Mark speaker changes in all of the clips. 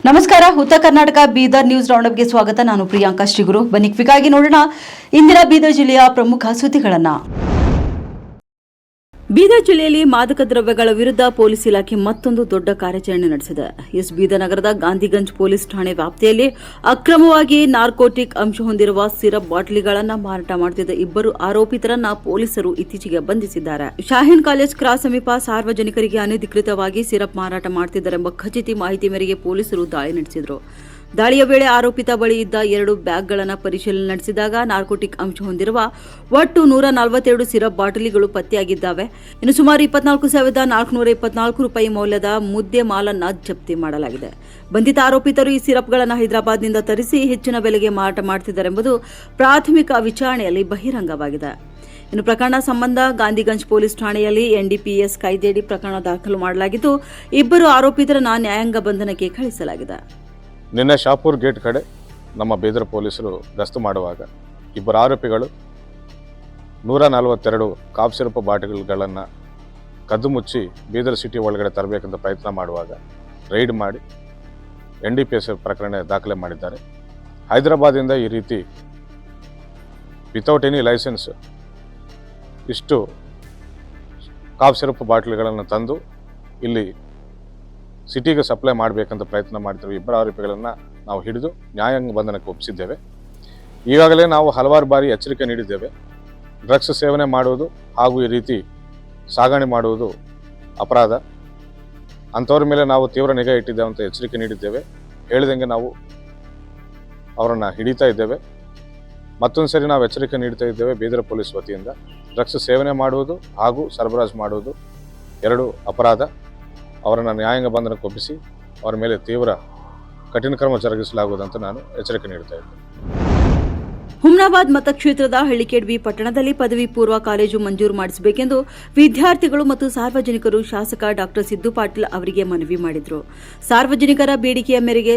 Speaker 1: ನಮಸ್ಕಾರ. ಉತ್ತರ ಕರ್ನಾಟಕ ಬೀದರ್ ನ್ಯೂಸ್ ರೌಂಡಪ್ಗೆ ಸ್ವಾಗತ. ನಾನು ಪ್ರಿಯಾಂಕಾ ಶ್ರೀಗುರು. ಬನ್ನಿ ಕ್ವಿಕ್ಕಾಗಿ ನೋಡೋಣ ಇಂದಿನ ಬೀದರ್ ಜಿಲ್ಲೆಯ ಪ್ರಮುಖ ಸುದ್ದಿಗಳನ್ನು. ಬೀದರ್ ಜಿಲ್ಲೆಯಲ್ಲಿ ಮಾದಕ ದ್ರವ್ಯಗಳ ವಿರುದ್ಧ ಪೊಲೀಸ್ ಇಲಾಖೆ ಮತ್ತೊಂದು ದೊಡ್ಡ ಕಾರ್ಯಾಚರಣೆ ನಡೆಸಿದೆ. ಬೀದರ್ ನಗರದ ಗಾಂಧಿಗಂಜ್ ಪೊಲೀಸ್ ಠಾಣೆ ವ್ಯಾಪ್ತಿಯಲ್ಲಿ ಅಕ್ರಮವಾಗಿ ನಾರ್ಕೋಟಿಕ್ ಅಂಶ ಹೊಂದಿರುವ ಸಿರಪ್ ಬಾಟಲಿಗಳನ್ನು ಮಾರಾಟ ಮಾಡುತ್ತಿದ್ದ ಇಬ್ಬರು ಆರೋಪಿತರನ್ನ ಪೊಲೀಸರು ಇತ್ತೀಚೆಗೆ ಬಂಧಿಸಿದ್ದಾರೆ. ಶಾಹೀನ್ ಕಾಲೇಜ್ ಕ್ರಾಸ್ ಸಮೀಪ ಸಾರ್ವಜನಿಕರಿಗೆ ಅನಧಿಕೃತವಾಗಿ ಸಿರಪ್ ಮಾರಾಟ ಮಾಡುತ್ತಿದ್ದರೆಂಬ ಖಚಿತ ಮಾಹಿತಿ ಮೇರೆಗೆ ಪೊಲೀಸರು ದಾಳಿ ನಡೆಸಿದರು. ದಾಳಿಯ ವೇಳೆ ಆರೋಪಿತ ಬಳಿ ಇದ್ದ 2 ಬ್ಯಾಗ್ಗಳನ್ನು ಪರಿಶೀಲನೆ ನಡೆಸಿದಾಗ ನಾರ್ಕೋಟಿಕ್ ಅಂಶ ಹೊಂದಿರುವ ಒಟ್ಟು 142 ಸಿರಪ್ ಬಾಟಲಿಗಳು ಪತ್ತೆಯಾಗಿದ್ದಾವೆ. ಇನ್ನು ಸುಮಾರು 24,424 ರೂಪಾಯಿ ಮೌಲ್ಯದ ಮುದ್ದೆ ಮಾಲನ್ನು ಜಪ್ತಿ ಮಾಡಲಾಗಿದೆ. ಬಂಧಿತ ಆರೋಪಿತರು ಈ ಸಿರಪ್ಗಳನ್ನು ಹೈದರಾಬಾದ್ನಿಂದ ತರಿಸಿ ಹೆಚ್ಚಿನ ಬೆಲೆಗೆ ಮಾರಾಟ ಮಾಡುತ್ತಿದ್ದಾರೆಂಬುದು ಪ್ರಾಥಮಿಕ ವಿಚಾರಣೆಯಲ್ಲಿ ಬಹಿರಂಗವಾಗಿದೆ. ಇನ್ನು ಪ್ರಕರಣ ಸಂಬಂಧ ಗಾಂಧಿಗಂಜ್ ಪೊಲೀಸ್ ಠಾಣೆಯಲ್ಲಿ ಎನ್ಡಿಪಿಎಸ್ ಕಾಯ್ದೆಯಡಿ ಪ್ರಕರಣ ದಾಖಲು ಮಾಡಲಾಗಿದ್ದು ಇಬ್ಬರು ಆರೋಪಿತರನ್ನು ನ್ಯಾಯಾಂಗ ಬಂಧನಕ್ಕೆ ಕಳಿಸಲಾಗಿದೆ.
Speaker 2: ನಿನ್ನೆ ಶಾಪೂರ್ ಗೇಟ್ ಕಡೆ ನಮ್ಮ ಬೀದರ್ ಪೊಲೀಸರು ಗಸ್ತು ಮಾಡುವಾಗ ಇಬ್ಬರು ಆರೋಪಿಗಳು 142 ಕಾಫ್ ಸಿರಪ್ ಬಾಟಲ್ಗಳನ್ನು ಕದ್ದು ಮುಚ್ಚಿ ಬೀದರ್ ಸಿಟಿ ಒಳಗಡೆ ತರಬೇಕಂತ ಪ್ರಯತ್ನ ಮಾಡುವಾಗ ರೈಡ್ ಮಾಡಿ ಎನ್ಡಿಪಿಎಸ್ ಪ್ರಕರಣ ದಾಖಲೆ ಮಾಡಿದ್ದಾರೆ. ಹೈದರಾಬಾದಿಂದ ಈ ರೀತಿ ವಿತೌಟ್ ಎನಿ ಲೈಸೆನ್ಸ್ ಇಷ್ಟು ಕಾಫ್ ಸಿರಪ್ ಬಾಟಲ್ಗಳನ್ನು ತಂದು ಇಲ್ಲಿ ಸಿಟಿಗೆ ಸಪ್ಲೈ ಮಾಡಬೇಕಂತ ಪ್ರಯತ್ನ ಮಾಡ್ತೀವಿ. ಇಬ್ಬರು ಆರೋಪಿಗಳನ್ನು ನಾವು ಹಿಡಿದು ನ್ಯಾಯಾಂಗ ಬಂಧನಕ್ಕೆ ಒಪ್ಪಿಸಿದ್ದೇವೆ. ಈಗಾಗಲೇ ನಾವು ಹಲವಾರು ಬಾರಿ ಎಚ್ಚರಿಕೆ ನೀಡಿದ್ದೇವೆ. ಡ್ರಗ್ಸ್ ಸೇವನೆ ಮಾಡುವುದು ಹಾಗೂ ಈ ರೀತಿ ಸಾಗಣೆ ಮಾಡುವುದು ಅಪರಾಧ. ಅಂಥವ್ರ ಮೇಲೆ ನಾವು ತೀವ್ರ ನಿಗಾ ಇಟ್ಟಿದ್ದೇವೆ ಅಂತ ಎಚ್ಚರಿಕೆ ನೀಡಿದ್ದೇವೆ. ಹೇಳಿದಂಗೆ ನಾವು ಅವರನ್ನು ಹಿಡಿತಾ ಇದ್ದೇವೆ. ಮತ್ತೊಂದು ಸರಿ ನಾವು ಎಚ್ಚರಿಕೆ ನೀಡ್ತಾ ಇದ್ದೇವೆ. ಬೀದರ್ ಪೊಲೀಸ್ ವತಿಯಿಂದ ಡ್ರಗ್ಸ್ ಸೇವನೆ ಮಾಡುವುದು ಹಾಗೂ ಸರಬರಾಜು ಮಾಡುವುದು 2 ಅಪರಾಧ. ಅವರನ್ನು ನ್ಯಾಯಾಂಗ ಬಂಧನಕ್ಕೆ ಒಪ್ಪಿಸಿ ಅವರ ಮೇಲೆ ತೀವ್ರ ಕಠಿಣ ಕ್ರಮ ಜರುಗಿಸಲಾಗುವುದಂತ ನಾನು ಎಚ್ಚರಿಕೆ ನೀಡುತ್ತಾ ಇದ್ದೇನೆ.
Speaker 1: ಹುಮ್ನಾಬಾದ್ ಮತಕ್ಷೇತ್ರದ ಹಳ್ಳಿಕೇಡ್ವಿ ಪಟ್ಟಣದಲ್ಲಿ ಪದವಿ ಪೂರ್ವ ಕಾಲೇಜು ಮಂಜೂರು ಮಾಡಿಸಬೇಕೆಂದು ವಿದ್ಯಾರ್ಥಿಗಳು ಮತ್ತು ಸಾರ್ವಜನಿಕರು ಶಾಸಕ ಡಾ ಸಿದ್ದು ಪಾಟೀಲ್ ಅವರಿಗೆ ಮನವಿ ಮಾಡಿದರು. ಸಾರ್ವಜನಿಕರ ಬೇಡಿಕೆಯ ಮೇರೆಗೆ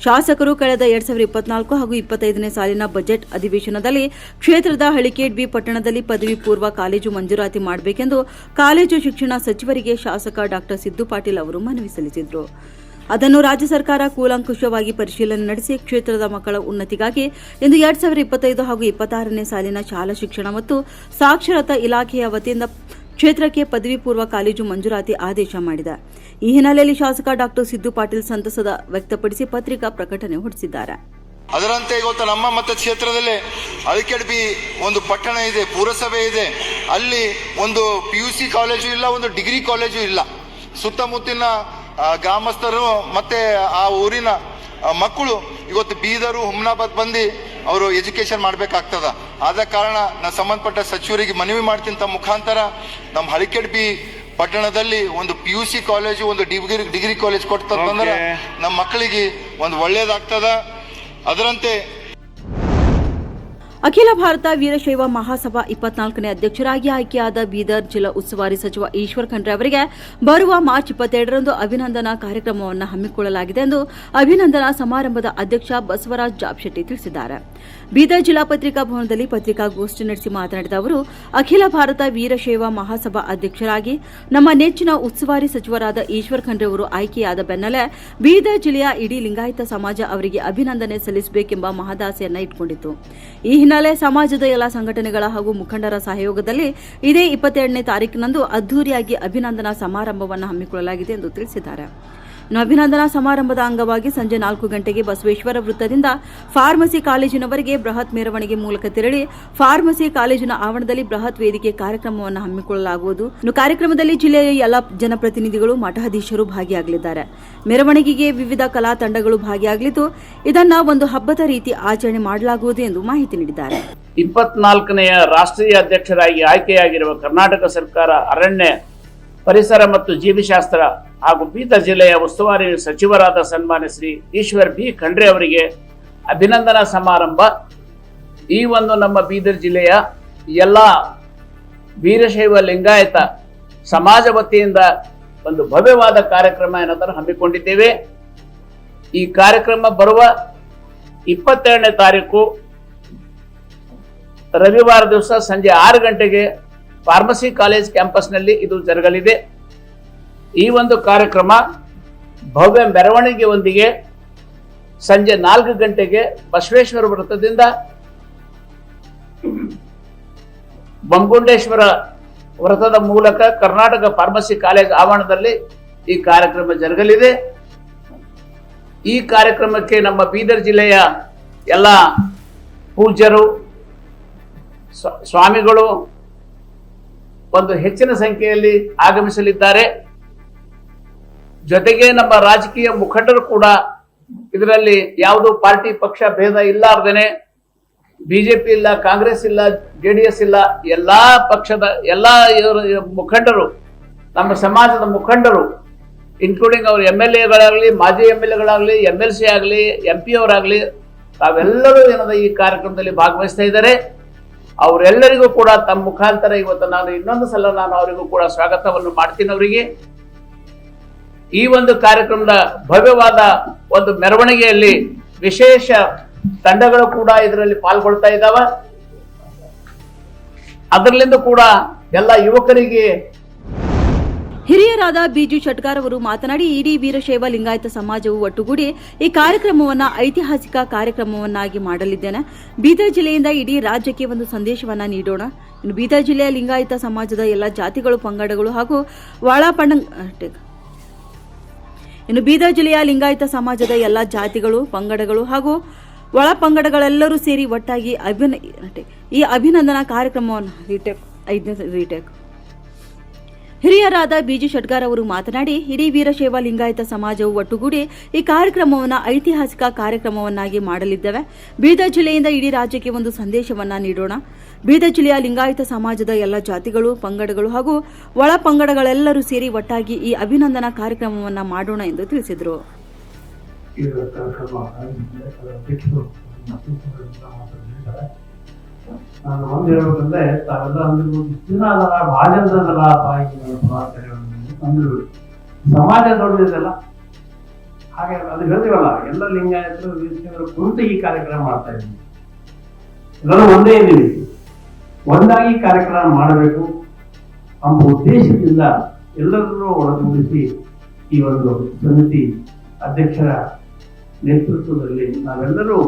Speaker 1: ಶಾಸಕರು ಕಳೆದ 2024 ಹಾಗೂ 25ನೇ ಸಾಲಿನ ಬಜೆಟ್ ಅಧಿವೇಶನದಲ್ಲಿ ಕ್ಷೇತ್ರದ ಹಳ್ಳಿಕೇಡ್ವಿ ಪಟ್ಟಣದಲ್ಲಿ ಪದವಿ ಪೂರ್ವ ಕಾಲೇಜು ಮಂಜೂರಾತಿ ಮಾಡಬೇಕೆಂದು ಕಾಲೇಜು ಶಿಕ್ಷಣ ಸಚಿವರಿಗೆ ಶಾಸಕ ಡಾ ಸಿದ್ದು ಪಾಟೀಲ್ ಅವರು ಮನವಿ ಸಲ್ಲಿಸಿದರು. ಅದನ್ನು ರಾಜ್ಯ ಸರ್ಕಾರ ಕೂಲಂಕುಷವಾಗಿ ಪರಿಶೀಲನೆ ನಡೆಸಿ ಕ್ಷೇತ್ರದ ಮಕ್ಕಳ ಉನ್ನತಿಗಾಗಿ ಇಂದು 2025 ಹಾಗೂ 26ನೇ ಸಾಲಿನ ಶಾಲಾ ಶಿಕ್ಷಣ ಮತ್ತು ಸಾಕ್ಷರತಾ ಇಲಾಖೆಯ ವತಿಯಿಂದ ಕ್ಷೇತ್ರಕ್ಕೆ ಪದವಿ ಪೂರ್ವ ಕಾಲೇಜು ಮಂಜೂರಾತಿ ಆದೇಶ ಮಾಡಿದೆ. ಈ ಹಿನ್ನೆಲೆಯಲ್ಲಿ ಶಾಸಕ ಡಾ ಸಿದ್ದು ಪಾಟೀಲ್ ಸಂತಸದ ವ್ಯಕ್ತಪಡಿಸಿ ಪತ್ರಿಕಾ ಪ್ರಕಟಣೆ ಹೊರಡಿಸಿದ್ದಾರೆ.
Speaker 3: ಅದರಂತೆ ಇವತ್ತು ನಮ್ಮ ಮತಕ್ಷೇತ್ರದಲ್ಲಿ ಹಳ್ಳಿಕೇಡ್ವಿ ಒಂದು ಪಟ್ಟಣ ಇದೆ, ಪುರಸಭೆ ಇದೆ. ಅಲ್ಲಿ ಒಂದು PUC ಕಾಲೇಜು ಇಲ್ಲ, ಒಂದು ಡಿಗ್ರಿ ಕಾಲೇಜು ಇಲ್ಲ. ಸುತ್ತಮುತ್ತಿನ ಗ್ರಾಮಸ್ಥರು ಮತ್ತೆ ಆ ಊರಿನ ಮಕ್ಕಳು ಇವತ್ತು ಬೀದರು ಹುಮ್ನಾಬಾದ್ ಬಂದು ಅವರು ಎಜುಕೇಶನ್ ಮಾಡಬೇಕಾಗ್ತದ. ಆದ ಕಾರಣ ನಾನು ಸಂಬಂಧಪಟ್ಟ ಸಚಿವರಿಗೆ ಮನವಿ ಮಾಡ್ತಿಂತ ಮುಖಾಂತರ ನಮ್ಮ ಹಳ್ಳಿಕೇಡ್ವಿ ಪಟ್ಟಣದಲ್ಲಿ ಒಂದು PUC ಕಾಲೇಜು, ಒಂದು ಡಿಗ್ರಿ ಕಾಲೇಜ್ ಕೊಡ್ತಂದ್ರೆ ನಮ್ಮ ಮಕ್ಕಳಿಗೆ ಒಂದು ಒಳ್ಳೇದಾಗ್ತದ. ಅದರಂತೆ
Speaker 1: ಅಖಿಲ ಭಾರತ ವೀರಶೈವ ಮಹಾಸಭಾ 24ನೇ ಅಧ್ಯಕ್ಷರಾಗಿ ಆಯ್ಕೆಯಾದ ಬೀದರ್ ಜಿಲ್ಲಾ ಉಸ್ತುವಾರಿ ಸಚಿವ ಈಶ್ವರ್ ಖಂಡ್ರೆ ಅವರಿಗೆ ಬರುವ ಮಾರ್ಚ್ 22ರಂದು ಅಭಿನಂದನಾ ಕಾರ್ಯಕ್ರಮವನ್ನು ಹಮ್ಮಿಕೊಳ್ಳಲಾಗಿದೆ ಎಂದು ಅಭಿನಂದನಾ ಸಮಾರಂಭದ ಅಧ್ಯಕ್ಷ ಬಸವರಾಜ್ ಜಾಬ್ಶೆಟ್ಟಿ ತಿಳಿಸಿದ್ದಾರೆ. ಬೀದರ್ ಜಿಲ್ಲಾ ಪತ್ರಿಕಾ ಭವನದಲ್ಲಿ ಪತ್ರಿಕಾಗೋಷ್ಠಿ ನಡೆಸಿ ಮಾತನಾಡಿದ ಅವರು, ಅಖಿಲ ಭಾರತ ವೀರಶೈವ ಮಹಾಸಭಾ ಅಧ್ಯಕ್ಷರಾಗಿ ನಮ್ಮ ನೆಚ್ಚಿನ ಉಸ್ತುವಾರಿ ಸಚಿವರಾದ ಈಶ್ವರ್ ಖಂಡ್ರೆ ಅವರು ಆಯ್ಕೆಯಾದ ಬೆನ್ನಲ್ಲೇ ಬೀದರ್ ಜಿಲ್ಲೆಯ ಇಡೀ ಲಿಂಗಾಯತ ಸಮಾಜ ಅವರಿಗೆ ಅಭಿನಂದನೆ ಸಲ್ಲಿಸಬೇಕೆಂಬ ಮಹದಾಸೆಯನ್ನ ಇಟ್ಟುಕೊಂಡಿತ್ತು. ಈ ಹಿನ್ನೆಲೆ ಸಮಾಜದ ಎಲ್ಲ ಸಂಘಟನೆಗಳ ಹಾಗೂ ಮುಖಂಡರ ಸಹಯೋಗದಲ್ಲಿ ಇದೇ 22ನೇ ತಾರೀಕಿನಂದು ಅದ್ದೂರಿಯಾಗಿ ಅಭಿನಂದನಾ ಸಮಾರಂಭವನ್ನು ಹಮ್ಮಿಕೊಳ್ಳಲಾಗಿದೆ ಎಂದು ತಿಳಿಸಿದ್ದಾರೆ. ಅಭಿನಂದನಾ ಸಮಾರಂಭದ ಅಂಗವಾಗಿ ಸಂಜೆ 4 ಗಂಟೆಗೆ ಬಸವೇಶ್ವರ ವೃತ್ತದಿಂದ ಫಾರ್ಮಸಿ ಕಾಲೇಜಿನವರೆಗೆ ಬೃಹತ್ ಮೆರವಣಿಗೆ ಮೂಲಕ ತೆರಳಿ ಫಾರ್ಮಸಿ ಕಾಲೇಜಿನ ಆವರಣದಲ್ಲಿ ಬೃಹತ್ ವೇದಿಕೆ ಕಾರ್ಯಕ್ರಮವನ್ನು ಹಮ್ಮಿಕೊಳ್ಳಲಾಗುವುದು. ಕಾರ್ಯಕ್ರಮದಲ್ಲಿ ಜಿಲ್ಲೆಯ ಎಲ್ಲ ಜನಪ್ರತಿನಿಧಿಗಳು, ಮಠಾಧೀಶರು ಭಾಗಿಯಾಗಲಿದ್ದಾರೆ. ಮೆರವಣಿಗೆಗೆ ವಿವಿಧ ಕಲಾ ತಂಡಗಳು ಭಾಗಿಯಾಗಲಿದ್ದು ಇದನ್ನ ಒಂದು ಹಬ್ಬದ ರೀತಿ ಆಚರಣೆ ಮಾಡಲಾಗುವುದು ಎಂದು ಮಾಹಿತಿ ನೀಡಿದ್ದಾರೆ.
Speaker 4: 24ನೇ ರಾಷ್ಟ್ರೀಯ ಅಧ್ಯಕ್ಷರಾಗಿ ಆಯ್ಕೆಯಾಗಿರುವ ಕರ್ನಾಟಕ ಸರ್ಕಾರ ಅರಣ್ಯ, ಪರಿಸರ ಮತ್ತು ಜೀವಿಶಾಸ್ತ್ರ ಹಾಗೂ ಬೀದರ್ ಜಿಲ್ಲೆಯ ಉಸ್ತುವಾರಿ ಸಚಿವರಾದ ಸನ್ಮಾನ್ಯ ಶ್ರೀ ಈಶ್ವರ್ ಬಿ ಖಂಡ್ರೆ ಅವರಿಗೆ ಅಭಿನಂದನಾ ಸಮಾರಂಭ ಈ ಒಂದು ನಮ್ಮ ಬೀದರ್ ಜಿಲ್ಲೆಯ ಎಲ್ಲ ವೀರಶೈವ ಲಿಂಗಾಯತ ಸಮಾಜ ವತಿಯಿಂದ ಒಂದು ಭವ್ಯವಾದ ಕಾರ್ಯಕ್ರಮ ಏನಾದರೂ ಹಮ್ಮಿಕೊಂಡಿದ್ದೇವೆ. ಈ ಕಾರ್ಯಕ್ರಮ ಬರುವ 22ನೇ ತಾರೀಕು ರವಿವಾರ ದಿವಸ ಸಂಜೆ 6 ಗಂಟೆಗೆ ಫಾರ್ಮಸಿ ಕಾಲೇಜ್ ಕ್ಯಾಂಪಸ್ನಲ್ಲಿ ಇದು ಜರುಗಲಿದೆ. ಈ ಒಂದು ಕಾರ್ಯಕ್ರಮ ಭವ್ಯ ಮೆರವಣಿಗೆಯೊಂದಿಗೆ ಸಂಜೆ 4 ಗಂಟೆಗೆ ಬಸವೇಶ್ವರ ವೃತ್ತದಿಂದ ಬೊಮ್ಮಗುಂಡೇಶ್ವರ ವೃತ್ತದ ಮೂಲಕ ಕರ್ನಾಟಕ ಫಾರ್ಮಸಿ ಕಾಲೇಜ್ ಆವರಣದಲ್ಲಿ ಈ ಕಾರ್ಯಕ್ರಮ ಜರುಗಲಿದೆ. ಈ ಕಾರ್ಯಕ್ರಮಕ್ಕೆ ನಮ್ಮ ಬೀದರ್ ಜಿಲ್ಲೆಯ ಎಲ್ಲ ಪೂಜ್ಯರು, ಸ್ವಾಮಿಗಳು ಒಂದು ಹೆಚ್ಚಿನ ಸಂಖ್ಯೆಯಲ್ಲಿ ಆಗಮಿಸಲಿದ್ದಾರೆ. ಜೊತೆಗೆ ನಮ್ಮ ರಾಜಕೀಯ ಮುಖಂಡರು ಕೂಡ ಇದರಲ್ಲಿ ಯಾವುದೋ ಪಾರ್ಟಿ ಪಕ್ಷ ಭೇದ ಇಲ್ಲಾರ್ದೇನೆ, ಬಿಜೆಪಿ ಇಲ್ಲ, ಕಾಂಗ್ರೆಸ್ ಇಲ್ಲ, JDS ಇಲ್ಲ, ಎಲ್ಲಾ ಪಕ್ಷದ ಎಲ್ಲಾ ಮುಖಂಡರು, ನಮ್ಮ ಸಮಾಜದ ಮುಖಂಡರು, ಇನ್ಕ್ಲೂಡಿಂಗ್ ಅವರು MLAಗಳಾಗಲಿ, ಮಾಜಿ MLAಗಳಾಗಲಿ, MLC ಆಗಲಿ, MP ಅವರಾಗಲಿ, ತಾವೆಲ್ಲರೂ ಏನದ ಈ ಕಾರ್ಯಕ್ರಮದಲ್ಲಿ ಭಾಗವಹಿಸ್ತಾ ಇದ್ದಾರೆ. ಅವರೆಲ್ಲರಿಗೂ ಕೂಡ ತಮ್ಮ ಮುಖಾಂತರ ಇವತ್ತು ನಾನು ಇನ್ನೊಂದು ಸಲ ಅವರಿಗೂ ಕೂಡ ಸ್ವಾಗತವನ್ನು ಮಾಡ್ತೀನಿ. ಅವರಿಗೆ ಈ ಒಂದು ಕಾರ್ಯಕ್ರಮದ ಭವ್ಯವಾದ ಒಂದು ಮೆರವಣಿಗೆಯಲ್ಲಿ ವಿಶೇಷ ತಂಡಗಳು ಕೂಡ ಇದರಲ್ಲಿ ಪಾಲ್ಗೊಳ್ತಾ ಇದ್ದಾವೆ. ಅದರಲ್ಲಿಂದ ಕೂಡ ಎಲ್ಲ ಯುವಕರಿಗೆ
Speaker 1: ಹಿರಿಯರಾದ ಬಿಜು ಶೆಟ್ಗಾರ್ ಅವರು ಮಾತನಾಡಿ, ಇಡೀ ವೀರಶೈವ ಲಿಂಗಾಯತ ಸಮಾಜವು ಒಟ್ಟುಗೂಡಿ ಈ ಕಾರ್ಯಕ್ರಮವನ್ನು ಐತಿಹಾಸಿಕ ಕಾರ್ಯಕ್ರಮವನ್ನಾಗಿ ಮಾಡಲಿದ್ದೇನೆ. ಬೀದರ್ ಜಿಲ್ಲೆಯಿಂದ ಇಡೀ ರಾಜ್ಯಕ್ಕೆ ಒಂದು ಸಂದೇಶವನ್ನ ನೀಡೋಣ. ಇನ್ನು ಬೀದರ್ ಜಿಲ್ಲೆಯ ಲಿಂಗಾಯತ ಸಮಾಜದ ಎಲ್ಲ ಜಾತಿಗಳು, ಪಂಗಡಗಳು ಹಾಗೂ ಬೀದರ್ ಜಿಲ್ಲೆಯ ಲಿಂಗಾಯತ ಸಮಾಜದ ಎಲ್ಲ ಜಾತಿಗಳು, ಪಂಗಡಗಳು ಹಾಗೂ ಒಳ ಪಂಗಡಗಳೆಲ್ಲರೂ ಸೇರಿ ಒಟ್ಟಾಗಿ ಈ ಅಭಿನಂದನಾ ಕಾರ್ಯಕ್ರಮವನ್ನು ಹಿರಿಯರಾದ ಬಿಜು ಶೆಟ್ಗಾರ್ ಅವರು ಮಾತನಾಡಿ, ಇಡೀ ವೀರಶೈವ ಲಿಂಗಾಯತ ಸಮಾಜವು ಒಟ್ಟುಗೂಡಿ ಈ ಕಾರ್ಯಕ್ರಮವನ್ನು ಐತಿಹಾಸಿಕ ಕಾರ್ಯಕ್ರಮವನ್ನಾಗಿ ಮಾಡಲಿದ್ದೇವೆ. ಬೀದರ್ ಜಿಲ್ಲೆಯಿಂದ ಇಡೀ ರಾಜ್ಯಕ್ಕೆ ಒಂದು ಸಂದೇಶವನ್ನ ನೀಡೋಣ. ಬೀದರ್ ಜಿಲ್ಲೆಯ ಲಿಂಗಾಯತ ಸಮಾಜದ ಎಲ್ಲ ಜಾತಿಗಳು, ಪಂಗಡಗಳು ಹಾಗೂ ಒಳ ಪಂಗಡಗಳೆಲ್ಲರೂ ಸೇರಿ ಒಟ್ಟಾಗಿ ಈ ಅಭಿನಂದನಾ ಕಾರ್ಯಕ್ರಮವನ್ನ ಮಾಡೋಣ ಎಂದು ತಿಳಿಸಿದರು.
Speaker 5: ನಾನು ಒಂದು ಹೇಳ್ಬೇಕಂದ್ರೆ ತಾವೆಲ್ಲ ಅಂದ್ರೆ ದಿನ ಅದಲ್ಲ, ಭಾಳ ಜನರದಲ್ಲ ಅಂದ್ರೆ ಸಮಾಜ ದೊಡ್ಡದಿದೆಲ್ಲ. ಹಾಗೆ ಅದು ಹೇಳ್ತೀವಲ್ಲ, ಎಲ್ಲ ಲಿಂಗಾಯತರು ವೀರಶೈವರು ಕುರಿತು ಈ ಕಾರ್ಯಕ್ರಮ ಮಾಡ್ತಾ ಇದ್ದೀವಿ. ಎಲ್ಲರೂ ಒಂದೇ ಇದ್ದೀವಿ, ಒಂದಾಗಿ ಕಾರ್ಯಕ್ರಮ ಮಾಡಬೇಕು ಎಂಬ ಉದ್ದೇಶದಿಂದ ಎಲ್ಲರನ್ನೂ ಒಳಗೂಡಿಸಿ ಈ ಒಂದು ಸಮಿತಿ ಅಧ್ಯಕ್ಷರ ನೇತೃತ್ವದಲ್ಲಿ ನಾವೆಲ್ಲರೂ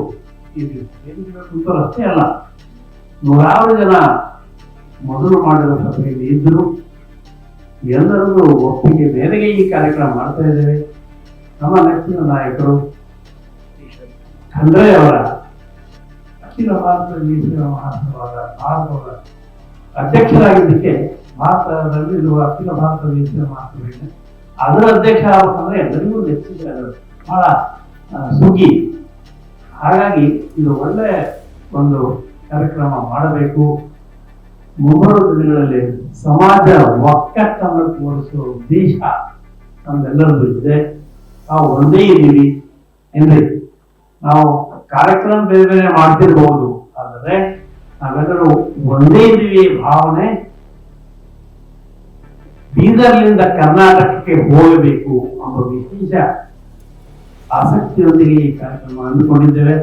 Speaker 5: ಕುಂತು ಅಷ್ಟೇ ಅಲ್ಲ, 100 ಜನ ಮೊದಲು ಮಾಡಿದ ಸಭೆಯಲ್ಲಿ ಇದ್ದರು. ಎಲ್ಲರನ್ನೂ ಒಪ್ಪಿಗೆ ಮೇರೆಗೆ ಈ ಕಾರ್ಯಕ್ರಮ ಮಾಡ್ತಾ ಇದ್ದೇವೆ. ನಮ್ಮ ನೆಚ್ಚಿನ ನಾಯಕರು ಖಂಡ್ರೆ ಅವರ ಅಖಿಲ ಭಾರತ ವೀರಶೈವ ಮಹಾಸಭಾದ ಭಾರತದ ಅಧ್ಯಕ್ಷರಾಗಿದ್ದಕ್ಕೆ ಭಾರತದಲ್ಲಿರುವ ಅಖಿಲ ಭಾರತ ವೀರಶೈವ ಮಹಾಸಭೆಗೆ ಅದರ ಅಧ್ಯಕ್ಷ ಆಗಬೇಕಂದ್ರೆ ಎಲ್ಲರಿಗೂ ನೆಚ್ಚಿನ ಬಹಳ ಸುಗ್ಗಿ. ಹಾಗಾಗಿ ಇದು ಒಳ್ಳೆ ಒಂದು ಕಾರ್ಯಕ್ರಮ ಮಾಡಬೇಕು. ಮುಂಬರುವ ದಿನಗಳಲ್ಲಿ ಸಮಾಜ ಒಕ್ಕಟ್ಟನ್ನು ತೋರಿಸುವ ಉದ್ದೇಶ ನಮ್ಮೆಲ್ಲರದ್ದು ಇದೆ. ನಾವು ಒಂದೇ ಇದ್ದೀವಿ ಏನ್ರಿ, ನಾವು ಕಾರ್ಯಕ್ರಮ ಬೇರೆ ಬೇರೆ ಮಾಡ್ತಿರ್ಬಹುದು, ಆದರೆ ನಾವೆಲ್ಲರೂ ಒಂದೇ ಇದ್ದೀವಿ ಭಾವನೆ ಬೀದರ್ನಿಂದ ಕರ್ನಾಟಕಕ್ಕೆ ಹೋಗಬೇಕು ಎಂಬ ವಿಶೇಷ ಆಸಕ್ತಿಯೊಂದಿಗೆ ಈ ಕಾರ್ಯಕ್ರಮ ಅಂದುಕೊಂಡಿದ್ದೇವೆ.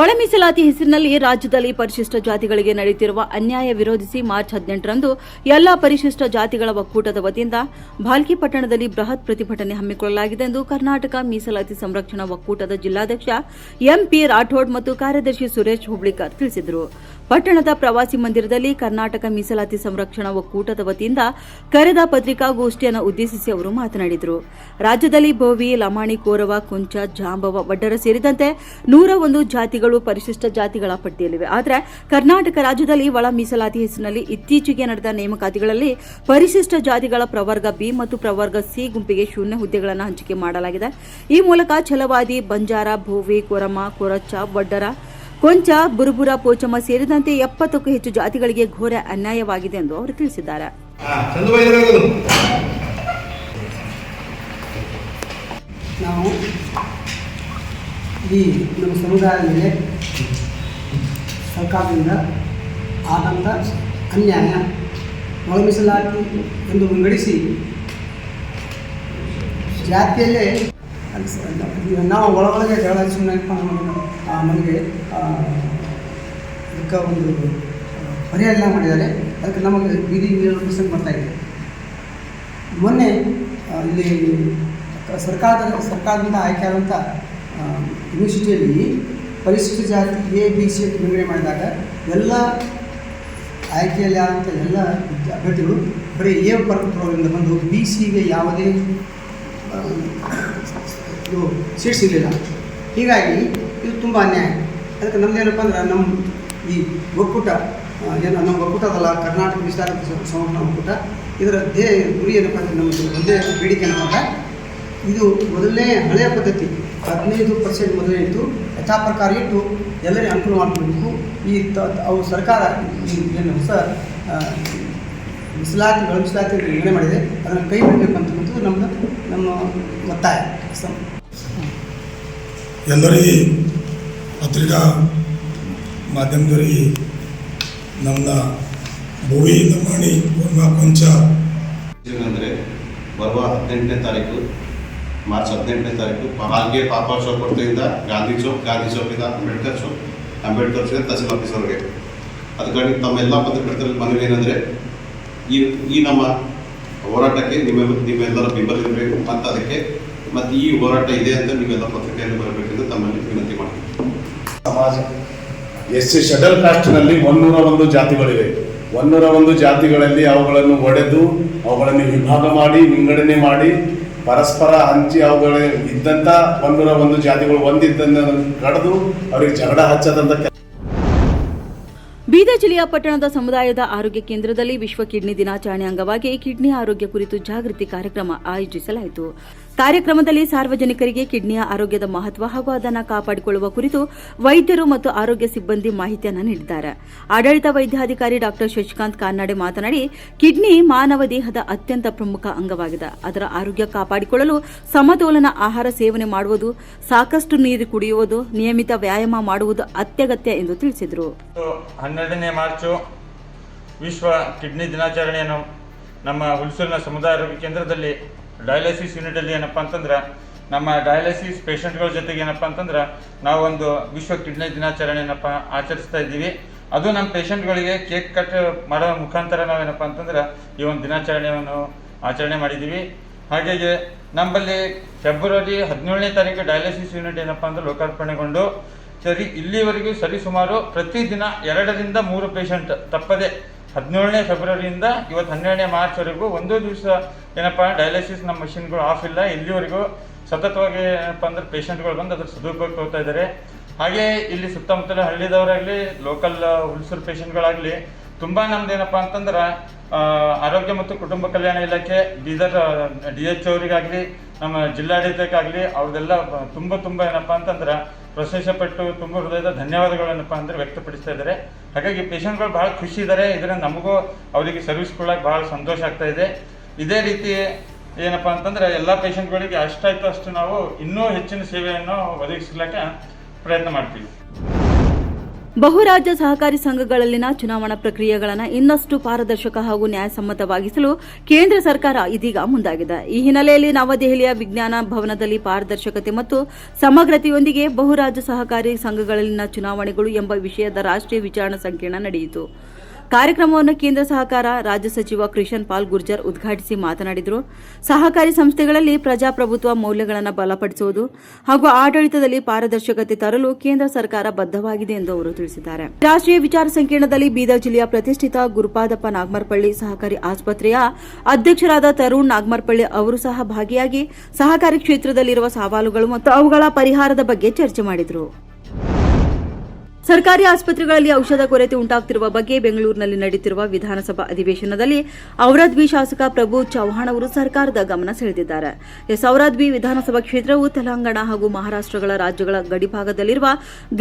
Speaker 1: ಒಳ ಮೀಸಲಾತಿ ಹೆಸರಿನಲ್ಲಿ ರಾಜ್ಯದಲ್ಲಿ ಪರಿಶಿಷ್ಟ ಜಾತಿಗಳಿಗೆ ನಡೆಯುತ್ತಿರುವ ಅನ್ಯಾಯ ವಿರೋಧಿಸಿ ಮಾರ್ಚ್ 18ರಂದು ಎಲ್ಲಾ ಪರಿಶಿಷ್ಟ ಜಾತಿಗಳ ಒಕ್ಕೂಟದ ವತಿಯಿಂದ ಭಾಲ್ಕಿ ಪಟ್ಟಣದಲ್ಲಿ ಬೃಹತ್ ಪ್ರತಿಭಟನೆ ಹಮ್ಮಿಕೊಳ್ಳಲಾಗಿದೆ ಎಂದು ಕರ್ನಾಟಕ ಮೀಸಲಾತಿ ಸಂರಕ್ಷಣಾ ಒಕ್ಕೂಟದ ಜಿಲ್ಲಾಧ್ಯಕ್ಷ MP ರಾಠೋಡ್ ಮತ್ತು ಕಾರ್ಯದರ್ಶಿ ಸುರೇಶ್ ಹುಬ್ಳಿಕರ್ ತಿಳಿಸಿದರು. ಪಟ್ಟಣದ ಪ್ರವಾಸಿ ಮಂದಿರದಲ್ಲಿ ಕರ್ನಾಟಕ ಮೀಸಲಾತಿ ಸಂರಕ್ಷಣಾ ಒಕ್ಕೂಟದ ವತಿಯಿಂದ ಕರೆದ ಪತ್ರಿಕಾಗೋಷ್ಠಿಯನ್ನು ಉದ್ದೇಶಿಸಿ ಅವರು ಮಾತನಾಡಿದರು. ರಾಜ್ಯದಲ್ಲಿ ಬೋವಿ, ಲಮಾಣಿ, ಕೋರವ, ಕುಂಚ, ಜಾಂಬವ, ವಡ್ಡರ ಸೇರಿದಂತೆ 101 ಜಾತಿಗಳು ಪರಿಶಿಷ್ಟ ಜಾತಿಗಳ ಪಟ್ಟಿಯಲ್ಲಿವೆ. ಆದರೆ ಕರ್ನಾಟಕ ರಾಜ್ಯದಲ್ಲಿ ಒಳ ಮೀಸಲಾತಿ ಹೆಸರಿನಲ್ಲಿ ಇತ್ತೀಚೆಗೆ ನಡೆದ ನೇಮಕಾತಿಗಳಲ್ಲಿ ಪರಿಶಿಷ್ಟ ಜಾತಿಗಳ ಪ್ರವರ್ಗ ಬಿ ಮತ್ತು ಪ್ರವರ್ಗ ಸಿ ಗುಂಪಿಗೆ ಶೂನ್ಯ ಹುದ್ದೆಗಳನ್ನು ಹಂಚಿಕೆ ಮಾಡಲಾಗಿದೆ. ಈ ಮೂಲಕ ಛಲವಾದಿ, ಬಂಜಾರ, ಬೋವಿ, ಕೊರಮ, ಕೊರಚ, ವಡ್ಡರ, ಕೊಂಚ, ಬುರುಬುರ, ಪೋಚಮ್ಮ ಸೇರಿದಂತೆ 70ಕ್ಕೂ ಹೆಚ್ಚು ಜಾತಿಗಳಿಗೆ ಘೋರ ಅನ್ಯಾಯವಾಗಿದೆ ಎಂದು ಅವರು ತಿಳಿಸಿದ್ದಾರೆ.
Speaker 6: ನಾವು ಈ ನಮ್ಮ ಸಮುದಾಯದ ಮೇಲೆ ಸರ್ಕಾರದಿಂದ ಆದಂಥ ಅನ್ಯಾಯ ಒಳ ಮೀಸಲಾತಿ ಎಂದು ವಿಂಗಡಿಸಿ ಜಾತಿಯಲ್ಲೇ ನಾವು ಒಳಗೊಳಗೆ ಜಗಳ ಸುಮ್ಮನೆ ನಮಗೆ ಇದಕ್ಕೆ ಒಂದು ಪರಿಹಾರ ಮಾಡಿದ್ದಾರೆ. ಅದಕ್ಕೆ ನಮಗೆ ಬೀದಿ ನೋಟಿಸನ್ ಬರ್ತಾಯಿದೆ. ಮೊನ್ನೆ ಇಲ್ಲಿ ಸರ್ಕಾರದಿಂದ ಆಯ್ಕೆಯಾದಂಥ ಯೂನಿವರ್ಸಿಟಿಯಲ್ಲಿ ಪರಿಶಿಷ್ಟ ಜಾತಿ ABC ಅಂತ ವಿಂಗಡಣೆ ಮಾಡಿದಾಗ ಎಲ್ಲ ಆಯ್ಕೆಯಲ್ಲಿ ಆದಂಥ ಎಲ್ಲ ಅಭ್ಯರ್ಥಿಗಳು ಬರೀ A ವರ್ಗದಿಂದ ಬಂದು BCಗೆ ಯಾವುದೇ ಇದು ಸೀಟ್ ಸಿಗಲಿಲ್ಲ. ಹೀಗಾಗಿ ಇದು ತುಂಬ ಅನ್ಯಾಯ. ಅದಕ್ಕೆ ನಮ್ಮದೇನಪ್ಪ ಅಂದ್ರೆ ನಮ್ಮ ಈ ಒಕ್ಕೂಟ ನಮ್ಮ ಒಕ್ಕೂಟ ಅದಲ್ಲ, ಕರ್ನಾಟಕ ವಿಸ್ತಾರ ಸಂಘಟನಾ ಒಕ್ಕೂಟ, ಇದರ ಗುರಿ ಏನಪ್ಪ ಅಂದರೆ ನಮ್ಮದು ಒಂದೇ ಬೇಡಿಕೆ ಏನಪ್ಪ ಅಂದ್ರೆ ಇದು ಮೊದಲನೇ ಹಳೆಯ ಪದ್ಧತಿ 15% ಮೊದಲೇ ಇತ್ತು, ಯಥಾ ಪ್ರಕಾರ ಇಟ್ಟು ಎಲ್ಲರಿಗೂ ಅನುಕೂಲ ಮಾಡಿಕೊಡ್ಬೇಕು. ಅವು ಸರ್ಕಾರ ಏನು ಹೊಸ ಮೀಸಲಾತಿ ನಿರ್ಣಯ ಮಾಡಿದೆ, ಅದನ್ನು ಕೈ ಬಿಡಬೇಕು ಅಂತಕ್ಕಂಥದ್ದು ನಮ್ಮ ಒತ್ತಾಯ.
Speaker 7: ಎಲ್ಲರಿಗೆ ಪತ್ರಿಕಾ ಮಾಧ್ಯಮದವರಿಗೆ ನಮ್ಮನ್ನ ಭೂಮಿ ಲಂಬಾಣಿ ಕೊಂಚ
Speaker 8: ಅಂದರೆ ಬರುವ 18ನೇ ತಾರೀಕು ಮಾರ್ಚ್ 18ನೇ ತಾರೀಕು ಹಾಲ್ಗೆ ಪಾಪಾ ಚೌಕ್ ವೃತ್ತದಿಂದ ಗಾಂಧಿ ಚೌಕಿಂದ ಅಂಬೇಡ್ಕರ್ ಚೌಕ್ ತಹಸೀಲ್ ಆಫೀಸ್ವರೆಗೆ. ಅದಕ್ಕಾಗಿ ತಮ್ಮೆಲ್ಲ ಪತ್ರಕರ್ತರಲ್ಲಿ ಮನವಿ ಏನಂದರೆ ಈ ನಮ್ಮ ಹೋರಾಟಕ್ಕೆ ನಿಮ್ಮೆಲ್ಲರ ಬೆಂಬಲ ಇರಬೇಕು ಮತ್ತು ಅದಕ್ಕೆ ಮತ್ತು ಈ ಹೋರಾಟ ಇದೆ ಅಂತ ನೀವೆಲ್ಲ ಪತ್ರಿಕೆಯಲ್ಲಿ ಬರಬೇಕೆಂದು ತಮ್ಮಲ್ಲಿ ವಿನಂತಿ ಮಾಡ್ತೀವಿ.
Speaker 9: ಸಮಾಜ SC ಶೆಡ್ಯೂಲ್ ಕಾಸ್ಟ್ನಲ್ಲಿ 101 ಜಾತಿಗಳಿವೆ. 101 ಜಾತಿಗಳಲ್ಲಿ ಅವುಗಳನ್ನು ಒಡೆದು ಅವುಗಳನ್ನು ವಿಭಾಗ ಮಾಡಿ ವಿಂಗಡಣೆ ಮಾಡಿ ಪರಸ್ಪರ ಹಂಚಿ ಅವುಗಳ ಇದ್ದಂಥ 101 ಜಾತಿಗಳು ಒಂದಿದ್ದನ್ನು ಕಡಿದು ಅವರಿಗೆ ಜಗಳ ಹಚ್ಚದಂತ.
Speaker 1: ಬೀದರ್ ಜಿಲ್ಲೆಯ ಪಟ್ಟಣದ ಸಮುದಾಯದ ಆರೋಗ್ಯ ಕೇಂದ್ರದಲ್ಲಿ ವಿಶ್ವ ಕಿಡ್ನಿ ದಿನಾಚರಣೆ ಅಂಗವಾಗಿ ಕಿಡ್ನಿ ಆರೋಗ್ಯ ಕುರಿತು ಜಾಗೃತಿ ಕಾರ್ಯಕ್ರಮ ಆಯೋಜಿಸಲಾಯಿತು. ಕಾರ್ಯಕ್ರಮದಲ್ಲಿ ಸಾರ್ವಜನಿಕರಿಗೆ ಕಿಡ್ನಿಯ ಆರೋಗ್ಯದ ಮಹತ್ವ ಹಾಗೂ ಅದನ್ನು ಕಾಪಾಡಿಕೊಳ್ಳುವ ಕುರಿತು ವೈದ್ಯರು ಮತ್ತು ಆರೋಗ್ಯ ಸಿಬ್ಬಂದಿ ಮಾಹಿತಿಯನ್ನು ನೀಡಿದ್ದಾರೆ. ಆಡಳಿತ ವೈದ್ಯಾಧಿಕಾರಿ ಡಾ ಶಶಿಕಾಂತ್ ಕಾನಾಡೆ ಮಾತನಾಡಿ, ಕಿಡ್ನಿ ಮಾನವ ದೇಹದ ಅತ್ಯಂತ ಪ್ರಮುಖ ಅಂಗವಾಗಿದೆ. ಅದರ ಆರೋಗ್ಯ ಕಾಪಾಡಿಕೊಳ್ಳಲು ಸಮತೋಲನ ಆಹಾರ ಸೇವನೆ ಮಾಡುವುದು, ಸಾಕಷ್ಟು ನೀರು ಕುಡಿಯುವುದು, ನಿಯಮಿತ ವ್ಯಾಯಾಮ ಮಾಡುವುದು ಅತ್ಯಗತ್ಯ ಎಂದು ತಿಳಿಸಿದರು.
Speaker 10: 12ನೇ ಮಾರ್ಚು ವಿಶ್ವ ಕಿಡ್ನಿ ದಿನಾಚರಣೆಯನ್ನು ನಮ್ಮ ಹುಲ್ಸೂರಿನ ಸಮುದಾಯ ಆರೋಗ್ಯ ಕೇಂದ್ರದಲ್ಲಿ ಡಯಾಲಿಸಿಸ್ ಯೂನಿಟಲ್ಲಿ ಏನಪ್ಪ ಅಂತಂದ್ರೆ ನಮ್ಮ ಡಯಾಲಿಸಿಸ್ ಪೇಷಂಟ್ಗಳ ಜೊತೆಗೆ ಏನಪ್ಪ ಅಂತಂದ್ರೆ ನಾವು ಒಂದು ವಿಶ್ವ ಕಿಡ್ನಿ ದಿನಾಚರಣೆ ಆಚರಿಸ್ತಾ ಇದ್ದೀವಿ. ಅದು ನಮ್ಮ ಪೇಷಂಟ್ಗಳಿಗೆ ಕೇಕ್ ಕಟ್ ಮಾಡೋ ಮುಖಾಂತರ ನಾವೇನಪ್ಪ ಅಂತಂದ್ರೆ ಈ ಒಂದು ದಿನಾಚರಣೆಯನ್ನು ಆಚರಣೆ ಮಾಡಿದ್ದೀವಿ. ಹಾಗಾಗಿ ನಮ್ಮಲ್ಲಿ ಫೆಬ್ರವರಿ 17ನೇ ತಾರೀಕು ಡಯಾಲಿಸಿಸ್ ಯೂನಿಟ್ ಏನಪ್ಪ ಅಂದ್ರೆ ಲೋಕಾರ್ಪಣೆಗೊಂಡು ಇಲ್ಲಿವರೆಗೂ ಸರಿಸುಮಾರು ಪ್ರತಿದಿನ 2 ರಿಂದ 3 ಪೇಷಂಟ್ ತಪ್ಪದೆ 17ನೇ ಫೆಬ್ರವರಿಯಿಂದ ಇವತ್ತು 12ನೇ ಮಾರ್ಚ್ವರೆಗೂ ಒಂದೂ ದಿವಸ ಏನಪ್ಪ ಡಯಾಲಿಸಿಸ್ ನಮ್ಮ ಮಷಿನ್ಗಳು ಆಫ್ ಇಲ್ಲ. ಇಲ್ಲಿವರೆಗೂ ಸತತವಾಗಿ ಏನಪ್ಪ ಅಂದ್ರೆ ಪೇಷಂಟ್ಗಳು ಬಂದು ಅದ್ರ ಸದುಪಯೋಗ ತಗೋತಾ ಇದ್ದಾರೆ. ಹಾಗೆ ಇಲ್ಲಿ ಸುತ್ತಮುತ್ತಲ ಹಳ್ಳಿದವರಾಗಲಿ ಲೋಕಲ್ ಹುಲ್ಸೂರು ಪೇಷಂಟ್ಗಳಾಗಲಿ ತುಂಬ ನಮ್ದೇನಪ್ಪ ಅಂತಂದ್ರೆ ಆರೋಗ್ಯ ಮತ್ತು ಕುಟುಂಬ ಕಲ್ಯಾಣ ಇಲಾಖೆ ಬೀದರ್ DH ಅವರಿಗಾಗಲಿ ನಮ್ಮ ಜಿಲ್ಲಾಡಳಿತಕ್ಕಾಗಲಿ ಅವ್ರದ್ದೆಲ್ಲ ತುಂಬ ಏನಪ್ಪ ಅಂತಂದ್ರೆ ಪ್ರಶಂಸೆಪಟ್ಟು ತುಂಬ ಹೃದಯದ ಧನ್ಯವಾದಗಳನ್ನಪ್ಪ ಅಂದರೆ ವ್ಯಕ್ತಪಡಿಸ್ತಾ ಇದ್ದಾರೆ. ಹಾಗಾಗಿ ಪೇಷಂಟ್ಗಳು ಭಾಳ ಖುಷಿ ಇದ್ದಾರೆ. ಇದರಿಂದ ನಮಗೂ ಅವರಿಗೆ ಸರ್ವಿಸ್ ಕೊಡೋಕೆ ಭಾಳ ಸಂತೋಷ ಆಗ್ತಾ ಇದೆ. ಇದೇ ರೀತಿ ಏನಪ್ಪ ಅಂತಂದರೆ ಎಲ್ಲ ಪೇಷಂಟ್ಗಳಿಗೆ ಅಷ್ಟಾಯ್ತು ಅಷ್ಟು ನಾವು ಇನ್ನೂ ಹೆಚ್ಚಿನ ಸೇವೆಯನ್ನು ಒದಗಿಸಲಿಕ್ಕೆ ಪ್ರಯತ್ನ ಮಾಡ್ತೀವಿ.
Speaker 1: ಬಹುರಾಜ್ಯ ಸಹಕಾರಿ ಸಂಘಗಳಲ್ಲಿನ ಚುನಾವಣಾ ಪ್ರಕ್ರಿಯೆಗಳನ್ನು ಇನ್ನಷ್ಟು ಪಾರದರ್ಶಕ ಹಾಗೂ ನ್ಯಾಯಸಮ್ಮತವಾಗಿಸಲು ಕೇಂದ್ರ ಸರ್ಕಾರ ಇದೀಗ ಮುಂದಾಗಿದೆ. ಈ ಹಿನ್ನೆಲೆಯಲ್ಲಿ ನವದೆಹಲಿಯ ವಿಜ್ಞಾನ ಭವನದಲ್ಲಿ ಪಾರದರ್ಶಕತೆ ಮತ್ತು ಸಮಗ್ರತೆಯೊಂದಿಗೆ ಬಹುರಾಜ್ಯ ಸಹಕಾರಿ ಸಂಘಗಳಲ್ಲಿನ ಚುನಾವಣೆಗಳು ಎಂಬ ವಿಷಯದ ರಾಷ್ಟ್ರೀಯ ವಿಚಾರಣಾ ಸಂಕಿರಣ ನಡೆಯಿತು. ಕಾರ್ಯಕ್ರಮವನ್ನು ಕೇಂದ್ರ ಸಹಕಾರ ರಾಜ್ಯ ಸಚಿವ ಕೃಷನ್ ಪಾಲ್ ಗುರ್ಜರ್ ಉದ್ಘಾಟಿಸಿ ಮಾತನಾಡಿದರು. ಸಹಕಾರಿ ಸಂಸ್ಥೆಗಳಲ್ಲಿ ಪ್ರಜಾಪ್ರಭುತ್ವ ಮೌಲ್ಯಗಳನ್ನು ಬಲಪಡಿಸುವುದು ಹಾಗೂ ಆಡಳಿತದಲ್ಲಿ ಪಾರದರ್ಶಕತೆ ತರಲು ಕೇಂದ್ರ ಸರ್ಕಾರ ಬದ್ಧವಾಗಿದೆ ಎಂದು ಅವರು ತಿಳಿಸಿದ್ದಾರೆ. ರಾಷ್ಟ್ರೀಯ ವಿಚಾರ ಸಂಕಿರಣದಲ್ಲಿ ಬೀದರ್ ಜಿಲ್ಲೆಯ ಪ್ರತಿಷ್ಠಿತ ಗುರುಪಾದಪ್ಪ ನಾಗಮರಪಳ್ಳಿ ಸಹಕಾರಿ ಆಸ್ಪತ್ರೆಯ ಅಧ್ಯಕ್ಷರಾದ ತರುಣ್ ನಾಗಮರಪಳ್ಳಿ ಅವರು ಸಹ ಭಾಗಿಯಾಗಿ ಸಹಕಾರಿ ಕ್ಷೇತ್ರದಲ್ಲಿರುವ ಸವಾಲುಗಳು ಮತ್ತು ಅವುಗಳ ಪರಿಹಾರದ ಬಗ್ಗೆ ಚರ್ಚೆ ಮಾಡಿದರು. ಸರ್ಕಾರಿ ಆಸ್ಪತ್ರೆಗಳಲ್ಲಿ ಔಷಧ ಕೊರತೆ ಉಂಟಾಗುತ್ತಿರುವ ಬಗ್ಗೆ ಬೆಂಗಳೂರಿನಲ್ಲಿ ನಡೆಯುತ್ತಿರುವ ವಿಧಾನಸಭಾ ಅಧಿವೇಶನದಲ್ಲಿ ಔರಾದ್ವಿ ಶಾಸಕ ಪ್ರಭು ಚೌಹಾಣ್ ಅವರು ಸರ್ಕಾರದ ಗಮನ ಸೆಳೆದಿದ್ದಾರೆ. ಔರಾದ್ವಿ ವಿಧಾನಸಭಾ ಕ್ಷೇತ್ರವು ತೆಲಂಗಾಣ ಹಾಗೂ ಮಹಾರಾಷ್ಟ್ರಗಳ ರಾಜ್ಯಗಳ ಗಡಿಭಾಗದಲ್ಲಿರುವ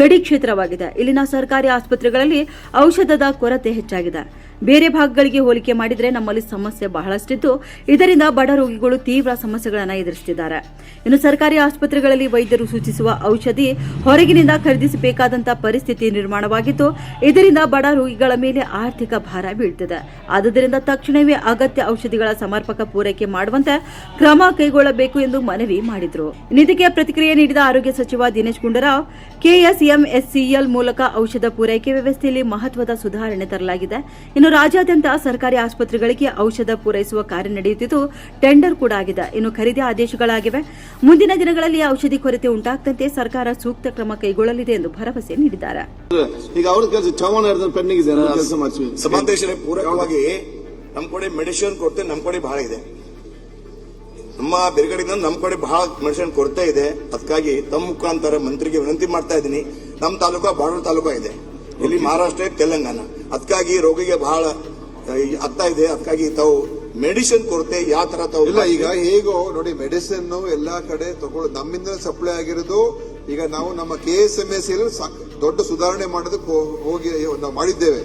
Speaker 1: ಗಡಿ ಕ್ಷೇತ್ರವಾಗಿದೆ. ಇಲ್ಲಿನ ಸರ್ಕಾರಿ ಆಸ್ಪತ್ರೆಗಳಲ್ಲಿ ಔಷಧದ ಕೊರತೆ ಹೆಚ್ಚಾಗಿದೆ. ಬೇರೆ ಭಾಗಗಳಿಗೆ ಹೋಲಿಕೆ ಮಾಡಿದರೆ ನಮ್ಮಲ್ಲಿ ಸಮಸ್ಯೆ ಬಹಳಷ್ಟಿದ್ದು ಇದರಿಂದ ಬಡ ರೋಗಿಗಳು ತೀವ್ರ ಸಮಸ್ಯೆಗಳನ್ನು ಎದುರಿಸುತ್ತಿದ್ದಾರೆ. ಇನ್ನು ಸರ್ಕಾರಿ ಆಸ್ಪತ್ರೆಗಳಲ್ಲಿ ವೈದ್ಯರು ಸೂಚಿಸುವ ಔಷಧಿ ಹೊರಗಿನಿಂದ ಖರೀದಿಸಬೇಕಾದಂತಹ ಪರಿಸ್ಥಿತಿ ಪರಿಸ್ಥಿತಿ ನಿರ್ಮಾಣವಾಗಿದ್ದು, ಇದರಿಂದ ಬಡ ರೋಗಿಗಳ ಮೇಲೆ ಆರ್ಥಿಕ ಭಾರ ಬೀಳ್ತಿದೆ. ಆದುದರಿಂದ ತಕ್ಷಣವೇ ಅಗತ್ಯ ಔಷಧಿಗಳ ಸಮರ್ಪಕ ಪೂರೈಕೆ ಮಾಡುವಂತೆ ಕ್ರಮ ಕೈಗೊಳ್ಳಬೇಕು ಎಂದು ಮನವಿ ಮಾಡಿದರು. ಇದಕ್ಕೆ ಪ್ರತಿಕ್ರಿಯೆ ನೀಡಿದ ಆರೋಗ್ಯ ಸಚಿವ ದಿನೇಶ್ ಗುಂಡೂರಾವ್, ಕೆಎಸ್ಎಂಎಸ್ಸಿಎಲ್ ಮೂಲಕ ಔಷಧ ಪೂರೈಕೆ ವ್ಯವಸ್ಥೆಯಲ್ಲಿ ಮಹತ್ವದ ಸುಧಾರಣೆ ತರಲಾಗಿದೆ. ಇನ್ನು ರಾಜ್ಯಾದ್ಯಂತ ಸರ್ಕಾರಿ ಆಸ್ಪತ್ರೆಗಳಿಗೆ ಔಷಧ ಪೂರೈಸುವ ಕಾರ್ಯ ನಡೆಯುತ್ತಿದ್ದು, ಟೆಂಡರ್ ಕೂಡ ಆಗಿದೆ. ಇನ್ನು ಖರೀದಿ ಆದೇಶಗಳಾಗಿವೆ. ಮುಂದಿನ ದಿನಗಳಲ್ಲಿ ಔಷಧಿ ಕೊರತೆ ಉಂಟಾಗದಂತೆ ಸರ್ಕಾರ ಸೂಕ್ತ ಕ್ರಮ ಕೈಗೊಳ್ಳಲಿದೆ ಎಂದು ಭರವಸೆ ನೀಡಿದ್ದಾರೆ.
Speaker 11: ಈಗ ಅವ್ರ ಕೆಲಸ ಚವಾಣ ಪೆಂಡಿಂಗ್ ಇದೆ, ಕೆಲಸ ಮಾಡ್ತೀವಿ. ಸಮಾವೇಶನ ಪೂರಕವಾಗಿ ನಮ್ಮ ಕಡೆ ಮೆಡಿಸಿನ್ ಕೊರತೆ ನಮ್ಮ ಕಡೆ ಬಹಳ ಇದೆ. ನಮ್ಮ ಬೇರೆಗಡೆಯಿಂದ ನಮ್ಮ ಕಡೆ ಬಹಳ ಮೆಡಿಸಿನ್ ಕೊರತೆ ಇದೆ. ಅದಕ್ಕಾಗಿ ತಮ್ಮ ಮುಖಾಂತರ ಮಂತ್ರಿಗೆ ವಿನಂತಿ ಮಾಡ್ತಾ ಇದ್ದೀನಿ. ನಮ್ಮ ತಾಲೂಕು ಬಾರ್ಡರ್ ತಾಲೂಕು ಇದೆ, ಇಲ್ಲಿ ಮಹಾರಾಷ್ಟ್ರ ತೆಲಂಗಾಣ. ಅದಕ್ಕಾಗಿ ರೋಗಿಗೆ ಬಹಳ ಆಗ್ತಾ ಇದೆ. ಅದಕ್ಕಾಗಿ ತಾವು ಮೆಡಿಸಿನ್ ಕೊರತೆ ಯಾವ ತರ ತಾವು
Speaker 12: ಇಲ್ಲ. ಈಗ ಹೇಗೋ ನೋಡಿ, ಮೆಡಿಸಿನ್ ಎಲ್ಲಾ ಕಡೆ ತಗೊಳ್ಳೋದು ನಮ್ಮಿಂದ ಸಪ್ಲೈ ಆಗಿರೋದು. ಈಗ ನಾವು ನಮ್ಮ KSMSC ದೊಡ್ಡ ಸುಧಾರಣೆ ಮಾಡೋದಕ್ಕೆ ಹೋಗಿ ನಾವು ಮಾಡಿದ್ದೇವೆ.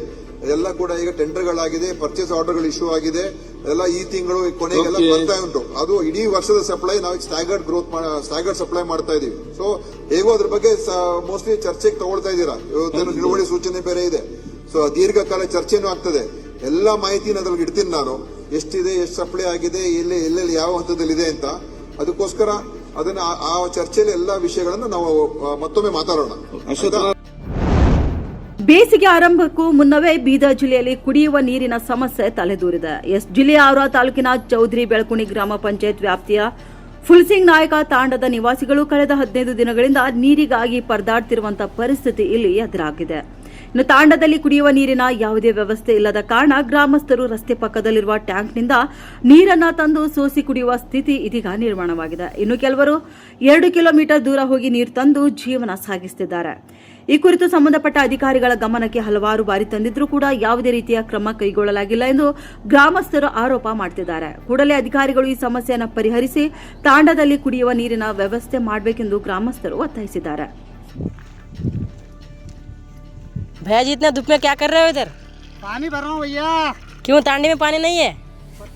Speaker 12: ಎಲ್ಲ ಕೂಡ ಈಗ ಟೆಂಡರ್ಗಳಾಗಿದೆ, ಪರ್ಚೇಸ್ ಆರ್ಡರ್ಗಳು ಇಶ್ಯೂ ಆಗಿದೆ. ಎಲ್ಲ ಈ ತಿಂಗಳು ಕೊನೆಗೆಲ್ಲ ಬರ್ತಾ ಉಂಟು. ಅದು ಇಡೀ ವರ್ಷದ ಸಪ್ಲೈ ನಾವು ಸ್ಟ್ಯಾಗರ್ಡ್ ಸಪ್ಲೈ ಮಾಡ್ತಾ ಇದೀವಿ. ಸೊ ಹೇಗೋ ಅದ್ರ ಬಗ್ಗೆ ಮೋಸ್ಟ್ಲಿ ಚರ್ಚೆಗೆ ತಗೊಳ್ತಾ ಇದ್ದೀರಾ. ಇವತ್ತೇನು ನಿಲುವಳಿ ಸೂಚನೆ ಬೇರೆ ಇದೆ. ಸೊ ದೀರ್ಘಕಾಲ ಚರ್ಚೆನೂ ಆಗ್ತದೆ. ಎಲ್ಲ ಮಾಹಿತಿನ ಅದ್ರಲ್ಲಿ ಇಡ್ತೀನಿ ನಾನು, ಎಷ್ಟಿದೆ, ಎಷ್ಟು ಸಪ್ಲೈ ಆಗಿದೆ, ಎಲ್ಲೆಲ್ಲಿ ಯಾವ ಹಂತದಲ್ಲಿದೆ ಅಂತ. ಅದಕ್ಕೋಸ್ಕರ ಅದನ್ನ ಆ ಚರ್ಚೆಯಲ್ಲಿ ಎಲ್ಲಾ ವಿಷಯಗಳನ್ನ ನಾವು ಮತ್ತೊಮ್ಮೆ ಮಾತಾಡೋಣ.
Speaker 1: ಬೇಸಿಗೆ ಆರಂಭಕ್ಕೂ ಮುನ್ನವೇ ಬೀದರ್ ಜಿಲ್ಲೆಯಲ್ಲಿ ಕುಡಿಯುವ ನೀರಿನ ಸಮಸ್ಯೆ ತಲೆದೂರಿದೆ. ಜಿಲ್ಲೆಯ ಔರಾ ತಾಲೂಕಿನ ಚೌಧರಿ ಬೆಳಕುಣಿ ಗ್ರಾಮ ಪಂಚಾಯತ್ ವ್ಯಾಪ್ತಿಯ ಫುಲ್ಸಿಂಗ್ ನಾಯಕ ತಾಂಡದ ನಿವಾಸಿಗಳು ಕಳೆದ 15 ದಿನಗಳಿಂದ ನೀರಿಗಾಗಿ ಪರದಾಡ್ತಿರುವಂತಹ ಪರಿಸ್ಥಿತಿ ಇಲ್ಲಿ ಎದುರಾಗಿದೆ. ಇನ್ನು ತಾಂಡದಲ್ಲಿ ಕುಡಿಯುವ ನೀರಿನ ಯಾವುದೇ ವ್ಯವಸ್ಥೆ ಇಲ್ಲದ ಕಾರಣ ಗ್ರಾಮಸ್ಥರು ರಸ್ತೆ ಪಕ್ಕದಲ್ಲಿರುವ ಟ್ಯಾಂಕ್ನಿಂದ ನೀರನ್ನು ತಂದು ಸೋಸಿ ಕುಡಿಯುವ ಸ್ಥಿತಿ ಇದೀಗ ನಿರ್ಮಾಣವಾಗಿದೆ. ಇನ್ನು ಕೆಲವರು 2 ಕಿಲೋಮೀಟರ್ ದೂರ ಹೋಗಿ ನೀರು ತಂದು ಜೀವನ ಸಾಗಿಸುತ್ತಿದ್ದಾರೆ. ಈ ಕುರಿತು ಸಂಬಂಧಪಟ್ಟ ಅಧಿಕಾರಿಗಳ ಗಮನಕ್ಕೆ ಹಲವಾರು ಬಾರಿ ತಂದಿದ್ರೂ ಕೂಡ ಯಾವುದೇ ರೀತಿಯ ಕ್ರಮ ಕೈಗೊಳ್ಳಲಾಗಿಲ್ಲ ಎಂದು ಗ್ರಾಮಸ್ಥರು ಆರೋಪ ಮಾಡುತ್ತಿದ್ದಾರೆ. ಕೂಡಲೇ ಅಧಿಕಾರಿಗಳು ಈ ಸಮಸ್ಯೆಯನ್ನು ಪರಿಹರಿಸಿ ತಾಂಡದಲ್ಲಿ ಕುಡಿಯುವ ನೀರಿನ ವ್ಯವಸ್ಥೆ ಮಾಡಬೇಕೆಂದು ಗ್ರಾಮಸ್ಥರು ಒತ್ತಾಯಿಸಿದ್ದಾರೆ.
Speaker 13: भैया जी इतना धूप में क्या कर रहे हो इधर?
Speaker 6: पानी भर रहा हूँ भैया।
Speaker 13: क्यों तांडे में पानी नहीं है?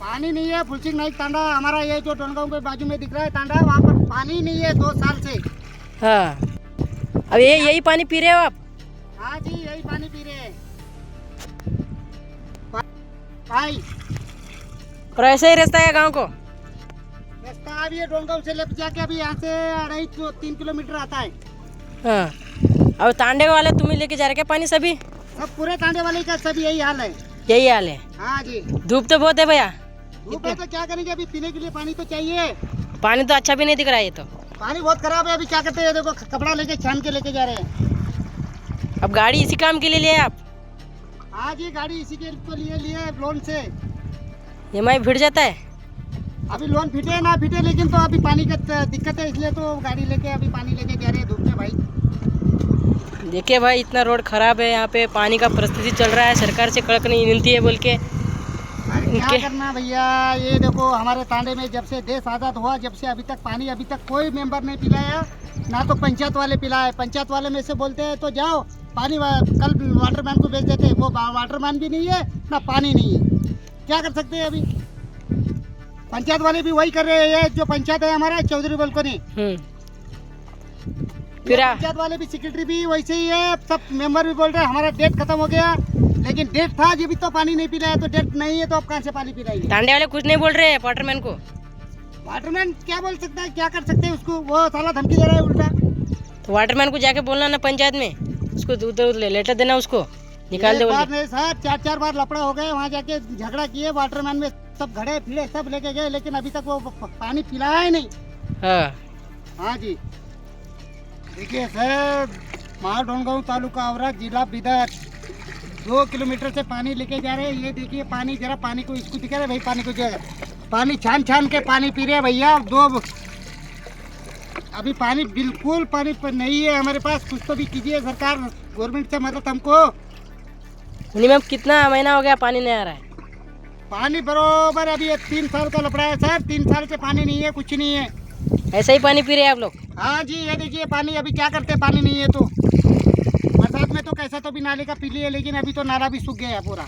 Speaker 6: पानी नहीं है। फुलसिंग नाइक तांडा हमारा ये जो टोनगांव के बाजू में दिख रहा है तांडा, वहाँ पर पानी नहीं है 2 साल से।
Speaker 13: हाँ, अब यही पानी पी रहे हो आप?
Speaker 6: हाँ जी, यही पानी पी रहे हैं भाई।
Speaker 13: और ऐसे ही रास्ता है गांव को?
Speaker 6: रास्ता अभी ये टोनगांव से लेफ्ट जाके अभी यहाँ से 2.5-3 किलोमीटर आता है।
Speaker 13: हाँ, अब तांडे वाले तुम ही लेके जा रहे क्या पानी? सभी
Speaker 6: सब पूरे तांडे वाले का सब यही हाल है।
Speaker 13: यही हाल है?
Speaker 6: हाँ जी।
Speaker 13: धूप तो बहुत है भैया।
Speaker 6: धूप है तो क्या करेंगे, अभी पीने के लिए पानी तो चाहिए।
Speaker 13: पानी तो अच्छा भी नहीं दिख रहा है। ये तो
Speaker 6: पानी बहुत खराब है। अभी क्या करते हैं, देखो कपड़ा लेके छान के लेके जा रहे हैं।
Speaker 13: अब गाड़ी इसी काम के लिए लिए आप?
Speaker 6: हाँ जी, गाड़ी इसी के लिए लोन से।
Speaker 13: EMI भिड़ जाता है?
Speaker 6: अभी लोन फिटे ना फिटे, लेकिन तो अभी पानी का दिक्कत है, इसलिए तो गाड़ी लेके अभी पानी लेके जा रहे हैं धूप में भाई।
Speaker 13: देखिए भाई, इतना रोड खराब है, यहाँ पे पानी का परिस्थिति चल रहा है, सरकार से कड़क नहीं विनती है बोल के।
Speaker 6: क्या करना भैया, ये देखो हमारे तांडे में जब से देश आज़ाद हुआ, जब से अभी तक पानी अभी तक कोई मेंबर नहीं पिलाया, ना तो पंचायत वाले पिलाए। पंचायत वाले में से बोलते हैं तो जाओ पानी, कल वाटरमैन को भेज देते, वो वाटरमैन भी नहीं है ना पानी नहीं है। क्या कर सकते हैं अभी? पंचायत वाले भी वही कर रहे हैं। जो पंचायत है हमारा चौधरी बलकोनी, फिर पंचायत वाले भी, सेक्रेटरी भी वैसे ही है, सब मेंबर भी बोल रहे हैं हमारा डेट खत्म हो गया। लेकिन डेट था, जब भी तो पानी नहीं पिलाया, तो डेट नहीं है तो अब कहाँ से पानी पिलाएंगे?
Speaker 13: तांडे वाले कुछ नहीं बोल रहे हैं वाटरमैन को?
Speaker 6: वाटरमैन क्या बोल सकता है, क्या कर सकते हैं उसको? वो साला धमकी दे रहा है उल्टा।
Speaker 13: तो वाटरमैन को जाके बोलना ना पंचायत में, उसको उधर लेटर देना, उसको निकाल दे।
Speaker 6: नहीं सर, 4 बार लफड़ा हो गए, वहाँ जाके झगड़ा किए, वाटरमैन में सब घड़े फिरे सब लेके गए, लेकिन अभी तक वो पानी पिलाया ही नहीं। हाँ जी, देखिए सर, महाडोनगांव तालुका औरा जिला बीदर 2 किलोमीटर से पानी लेके जा रहे हैं। ये देखिए पानी, जरा पानी को इसको दिखा रहे भाई, पानी को जो पानी छान के पानी पी रहे हैं भैया। अभी पानी बिल्कुल पानी नहीं है हमारे पास। कुछ तो भी कीजिए सरकार, गवर्नमेंट से मदद हमको।
Speaker 13: मिनिमम कितना महीना हो गया पानी नहीं आ रहा है?
Speaker 6: पानी बरोबर अभी 3 साल का लफड़ा है सर। 3 साल से पानी नहीं है, कुछ नहीं है।
Speaker 13: ऐसा ही पानी पी रहे हैं आप लोग?
Speaker 6: हाँ जी, ये देखिए पानी, अभी क्या करते हैं, पानी नहीं है तो बरसात में तो कैसा तो भी नाले का पी लिए, लेकिन अभी तो नाला भी सूख गया है पूरा।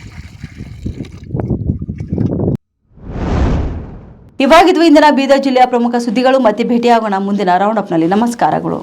Speaker 1: ಇವಾಗಿದ್ವು ಇಂದಿನ ಬೀದರ್ ಜಿಲ್ಲೆಯ ಪ್ರಮುಖ ಸುದ್ದಿಗಳು. ಮತ್ತೆ ಭೇಟಿಯಾಗೋಣ ಮುಂದಿನ ರೌಂಡ್ ಅಪ್ನಲ್ಲಿ. ನಮಸ್ಕಾರಗಳು.